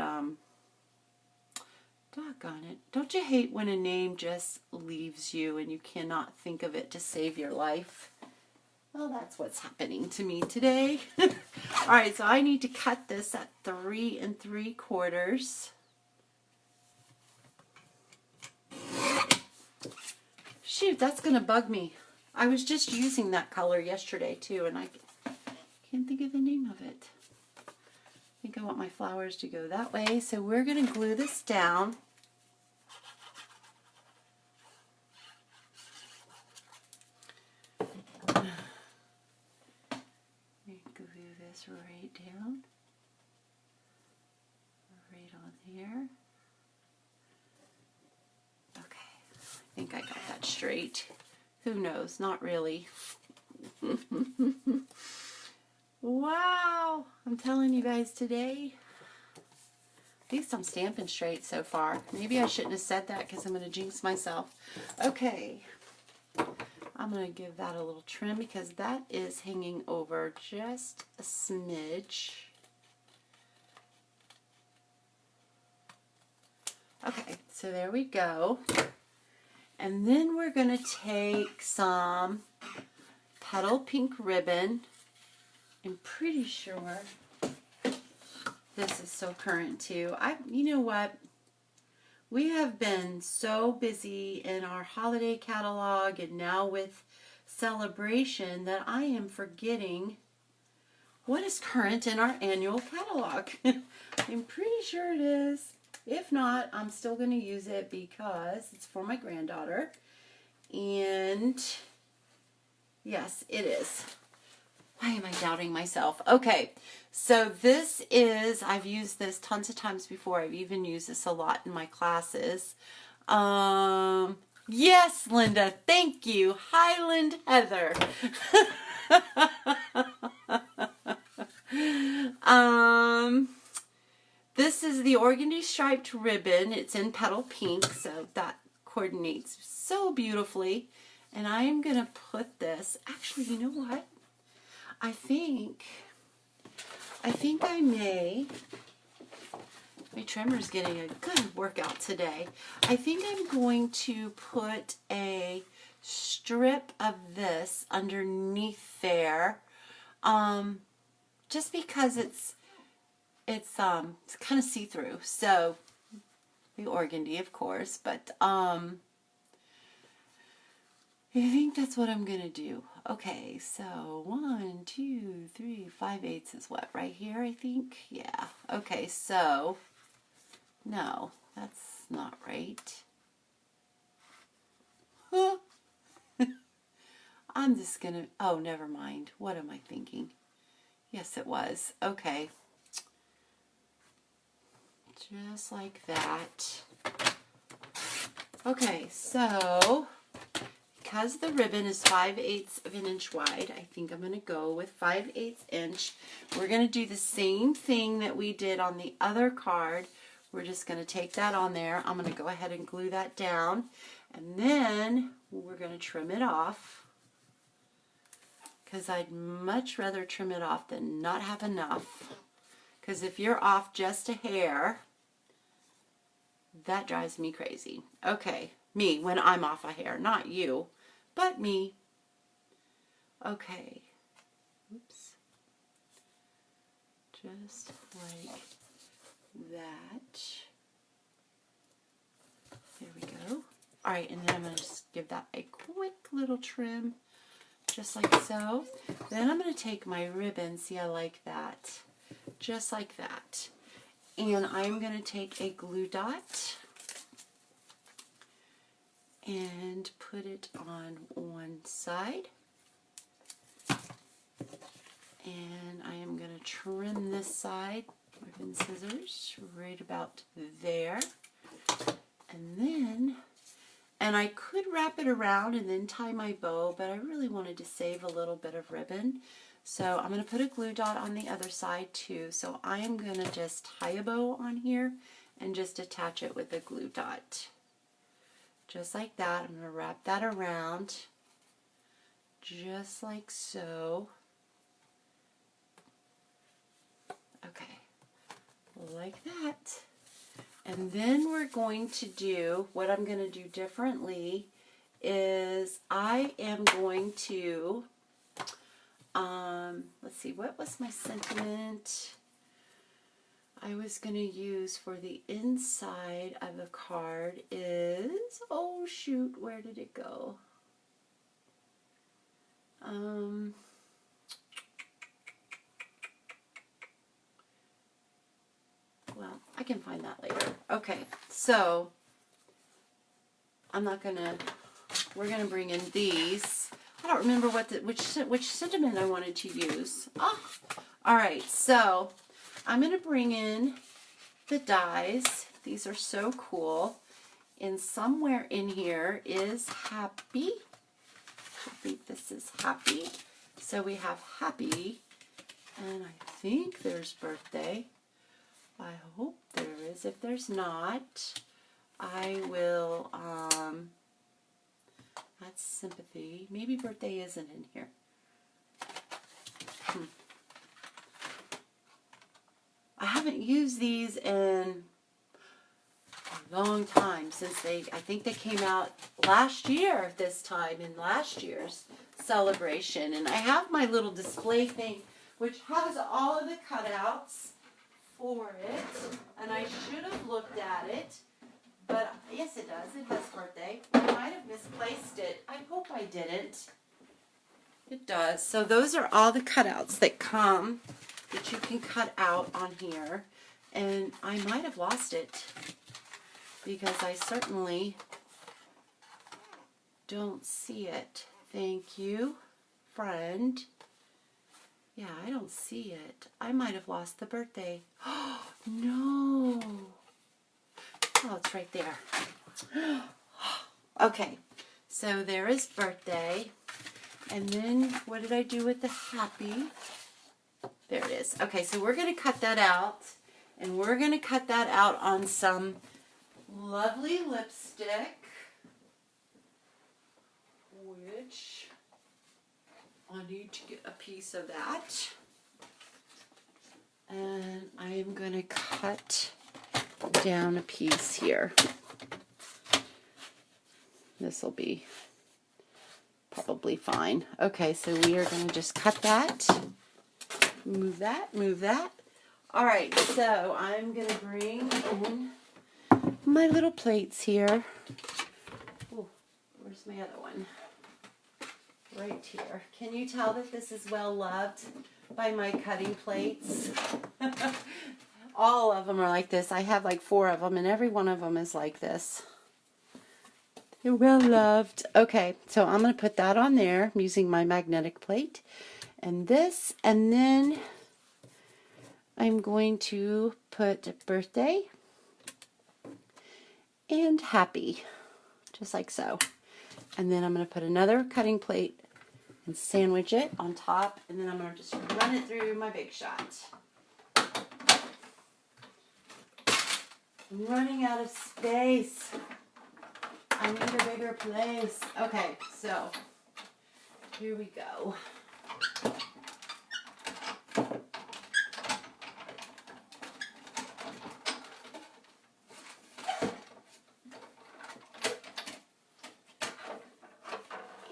doggone it. Don't you hate when a name just leaves you and you cannot think of it to save your life? Well, that's what's happening to me today. All right, so I need to cut this at 3 3/4. Shoot, that's going to bug me. I was just using that color yesterday too, and I can't think of the name of it. I think I want my flowers to go that way, so we're going to glue this down. Glue this right down, right on here. Okay, I think I got that straight. Who knows? Not really. Wow, I'm telling you guys today, at least I'm stamping straight so far. Maybe I shouldn't have said that because I'm going to jinx myself. Okay, I'm going to give that a little trim because that is hanging over just a smidge. Okay, so there we go. And then we're going to take some Petal Pink ribbon. I'm pretty sure this is so current too. You know what? We have been so busy in our holiday catalog and now with celebration that I am forgetting what is current in our annual catalog. I'm pretty sure it is. If not, I'm still going to use it because it's for my granddaughter. And yes, it is. Why am I doubting myself? Okay, so this is, I've used this tons of times before. I've even used this a lot in my classes. Yes, Linda, thank you. Highland Heather. This is the organdy striped ribbon. It's in petal pink, so that coordinates so beautifully. And I am going to put this, actually, you know what? I think I may, my trimmer's getting a good workout today. I think I'm going to put a strip of this underneath there, just because it's kind of see-through. So the organdy, of course, but I think that's what I'm gonna do. Okay, so 1, 2, 3, 5/8 is what, right here, I think? Yeah. Okay, so no, that's not right. Huh. I'm just gonna, oh, never mind. What am I thinking? Yes, it was. Okay. Just like that. Okay, so because the ribbon is 5/8 of an inch wide, I think I'm going to go with 5/8 inch. We're going to do the same thing that we did on the other card. We're just going to take that on there. I'm going to go ahead and glue that down, and then we're going to trim it off, because I'd much rather trim it off than not have enough. Because if you're off just a hair, that drives me crazy. Okay, me, when I'm off a hair, not you, but me. Okay, oops, just like that. There we go. All right, and then I'm going to just give that a quick little trim, just like so. Then I'm going to take my ribbon, see, I like that, just like that. And I'm going to take a glue dot and put it on one side. And I am going to trim this side, ribbon scissors, right about there. And I could wrap it around and then tie my bow, but I really wanted to save a little bit of ribbon. So I'm going to put a glue dot on the other side too. So I am going to just tie a bow on here and just attach it with a glue dot. Just like that. I'm going to wrap that around just like so. Okay, like that. And then we're going to do, what I'm going to do differently is I am going to, let's see, what was my sentiment I was going to use for the inside of the card is, oh shoot, where did it go? Well, I can find that later. Okay, so I'm not gonna, we're gonna bring in these. I don't remember what which sentiment I wanted to use. Oh, all right, so I'm gonna bring in the dies. These are so cool. And somewhere in here is happy. I think this is happy. So we have happy, and I think there's birthday. I hope there is. If there's not, I will, that's sympathy. Maybe birthday isn't in here. I haven't used these in a long time, since I think they came out last year this time, in last year's celebration. And I have my little display thing, which has all of the cutouts for it, and I should have looked at it, but yes, it does. It has birthday. I might have misplaced it. I hope I didn't. It does. So those are all the cutouts that come, that you can cut out on here, and I might have lost it because I certainly don't see it. Thank you, friend. Yeah, I don't see it. I might have lost the birthday. Oh, no. Oh, it's right there. Okay, so there is birthday. And then what did I do with the happy? There it is. Okay, so we're going to cut that out. And we're going to cut that out on some lovely lipstick. Which I need to get a piece of that. And I am going to cut down a piece here. This will be probably fine. Okay, so we are going to just cut that. Move that, move that. All right, so I'm going to bring in my little plates here. Oh, where's my other one? Right here. Can you tell that this is well loved by my cutting plates? All of them are like this. I have like 4 of them, and every one of them is like this. They're well loved. Okay, so I'm going to put that on there. I'm using my magnetic plate. And this, and then I'm going to put birthday and happy, just like so. And then I'm going to put another cutting plate and sandwich it on top, and then I'm going to just run it through my Big Shot. I'm running out of space. I need a bigger place. Okay, so here we go.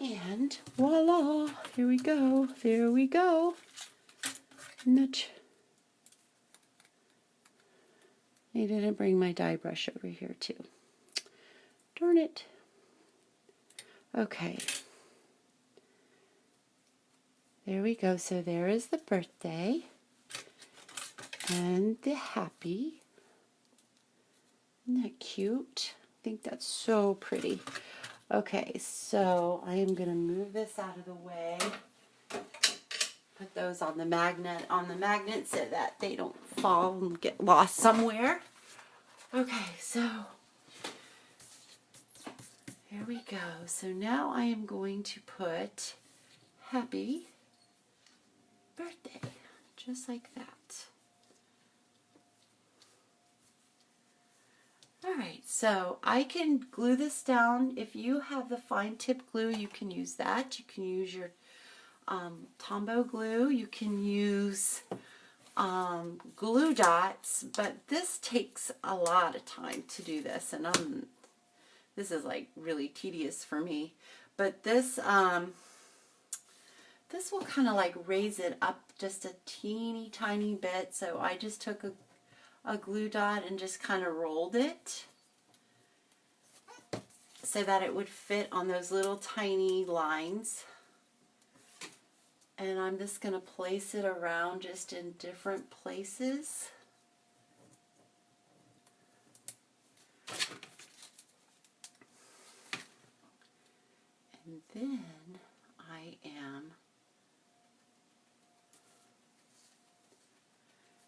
And voila, here we go, there we go. Nudge. I didn't bring my dye brush over here too. Darn it. Okay. There we go, so there is the birthday and the happy. Isn't that cute? I think that's so pretty. Okay, so I am going to move this out of the way. Put those on the magnet so that they don't fall and get lost somewhere. Okay, so here we go. So now I am going to put happy birthday, just like that. Alright, so I can glue this down. If you have the fine tip glue, you can use that. You can use your Tombow glue. You can use glue dots, but this takes a lot of time to do this, and this is like really tedious for me. But this this will kind of like raise it up just a teeny tiny bit. So I just took a glue dot and just kind of rolled it so that it would fit on those little tiny lines. And I'm just going to place it around just in different places. And then I am,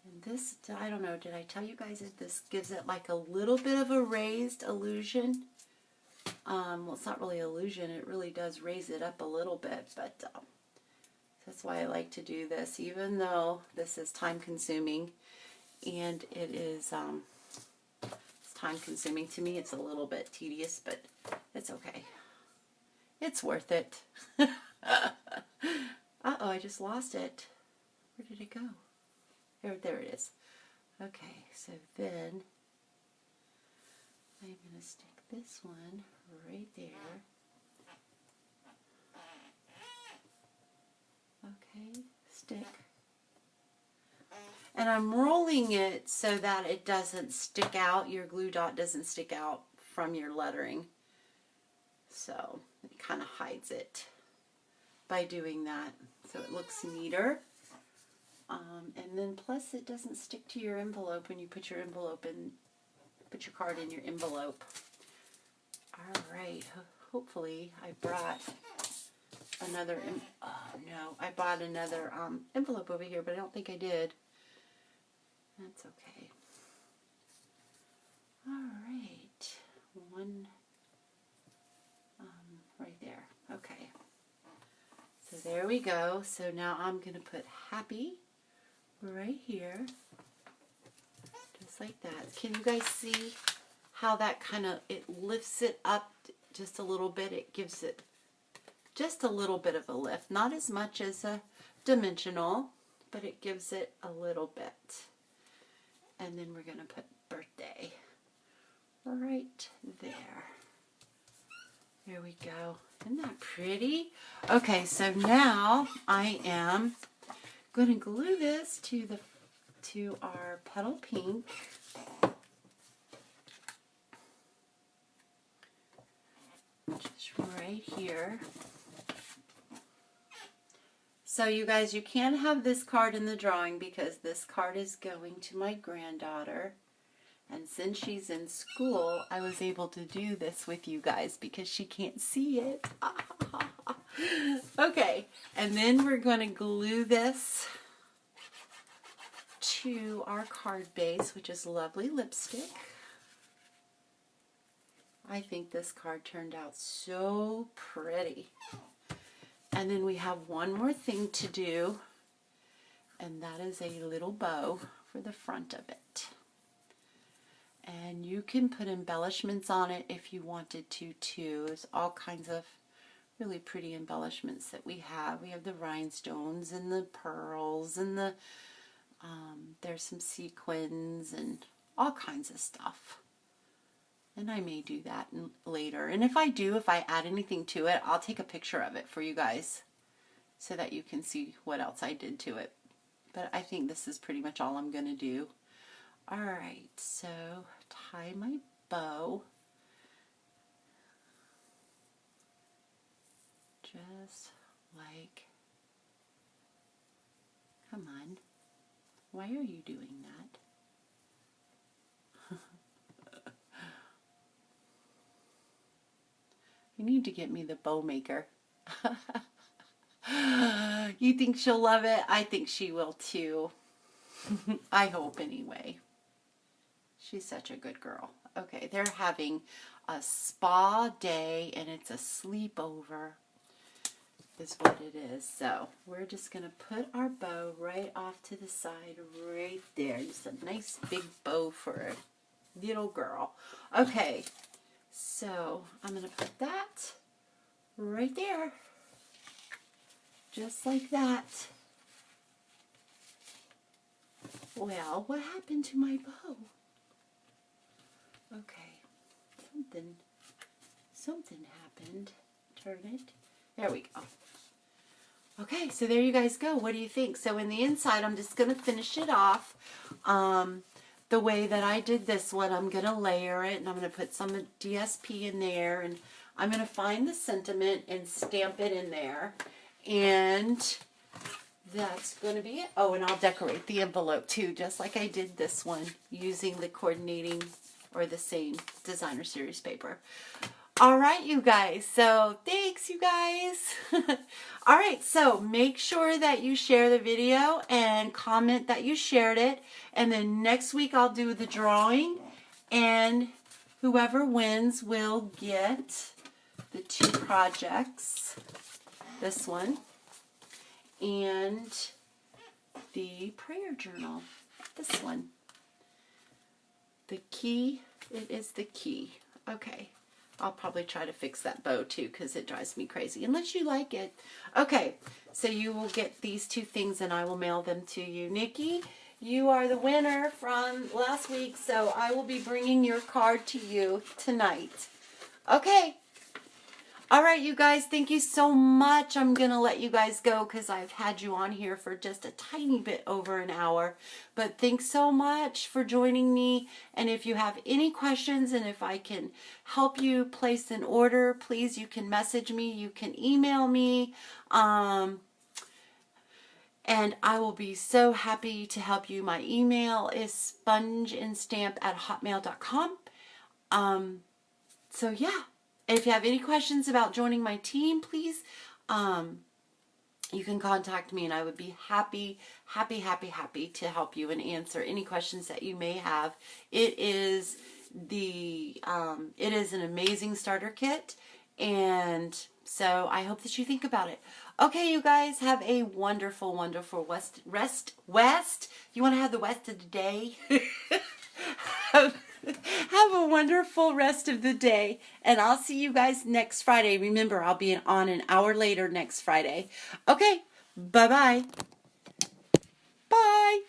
and this, I don't know, did I tell you guys that this gives it like a little bit of a raised illusion? Well, it's not really illusion, it really does raise it up a little bit, but that's why I like to do this, even though this is time consuming, and it is it's time consuming. To me, it's a little bit tedious, but it's okay. It's worth it. Uh-oh, I just lost it. Where did it go? There it is. Okay, so then I'm going to stick this one right there. Okay, stick. And I'm rolling it so that it doesn't stick out, your glue dot doesn't stick out from your lettering. So it kind of hides it by doing that, so it looks neater. And then plus it doesn't stick to your envelope when you put your envelope in, put your card in your envelope. All right, hopefully I brought another, oh no, I bought another envelope over here, but I don't think I did. That's okay. All right, one right there. Okay, so there we go. So now I'm going to put happy right here, just like that. Can you guys see how that kind of, it lifts it up just a little bit? It gives it just a little bit of a lift, not as much as a dimensional, but it gives it a little bit. And then we're going to put birthday right there. There we go. Isn't that pretty? Okay, so now I am going to glue this to our petal pink. Just right here. So you guys, you can have this card in the drawing because this card is going to my granddaughter. And since she's in school, I was able to do this with you guys because she can't see it. Okay, and then we're going to glue this to our card base, which is lovely lipstick. I think this card turned out so pretty. And then we have one more thing to do, and that is a little bow for the front of it. And you can put embellishments on it if you wanted to too. There's all kinds of really pretty embellishments that we have. We have the rhinestones and the pearls and the there's some sequins and all kinds of stuff. And I may do that later. And if I do, if I add anything to it, I'll take a picture of it for you guys so that you can see what else I did to it. But I think this is pretty much all I'm going to do. All right, so tie my bow. Just like, come on. Why are you doing that? You need to get me the bow maker. You think she'll love it? I think she will too. I hope anyway. She's such a good girl. Okay, they're having a spa day and it's a sleepover is what it is. So we're just going to put our bow right off to the side right there. Just a nice big bow for a little girl. Okay, so I'm going to put that right there. Just like that. Well, what happened to my bow? Okay, something happened. Turn it. There we go. Okay, so there you guys go. What do you think? So in the inside, I'm just going to finish it off the way that I did this one. I'm going to layer it, and I'm going to put some DSP in there, and I'm going to find the sentiment and stamp it in there. And that's going to be it. Oh, and I'll decorate the envelope too, just like I did this one, using the coordinating or the same designer series paper. All right, you guys. So thanks, you guys. All right, so make sure that you share the video and comment that you shared it. And then next week I'll do the drawing, and whoever wins will get the 2 projects. This one and the prayer journal. This one. The key. It is the key. Okay. I'll probably try to fix that bow too because it drives me crazy. Unless you like it. Okay. So you will get these 2 things and I will mail them to you. Nikki, you are the winner from last week. So I will be bringing your card to you tonight. Okay. All right, you guys, thank you so much. I'm going to let you guys go because I've had you on here for just a tiny bit over an hour. But thanks so much for joining me. And if you have any questions and if I can help you place an order, please, you can message me. You can email me. And I will be so happy to help you. My email is spongeandstamp@hotmail.com. So, yeah. If you have any questions about joining my team, please, you can contact me and I would be happy to help you and answer any questions that you may have. It is an amazing starter kit, And so I hope that you think about it. Okay, you guys, have a wonderful, wonderful West. You want to have the West of the day? have, have a wonderful rest of the day. And I'll see you guys next Friday. Remember, I'll be on an hour later next Friday. Okay, bye-bye. Bye.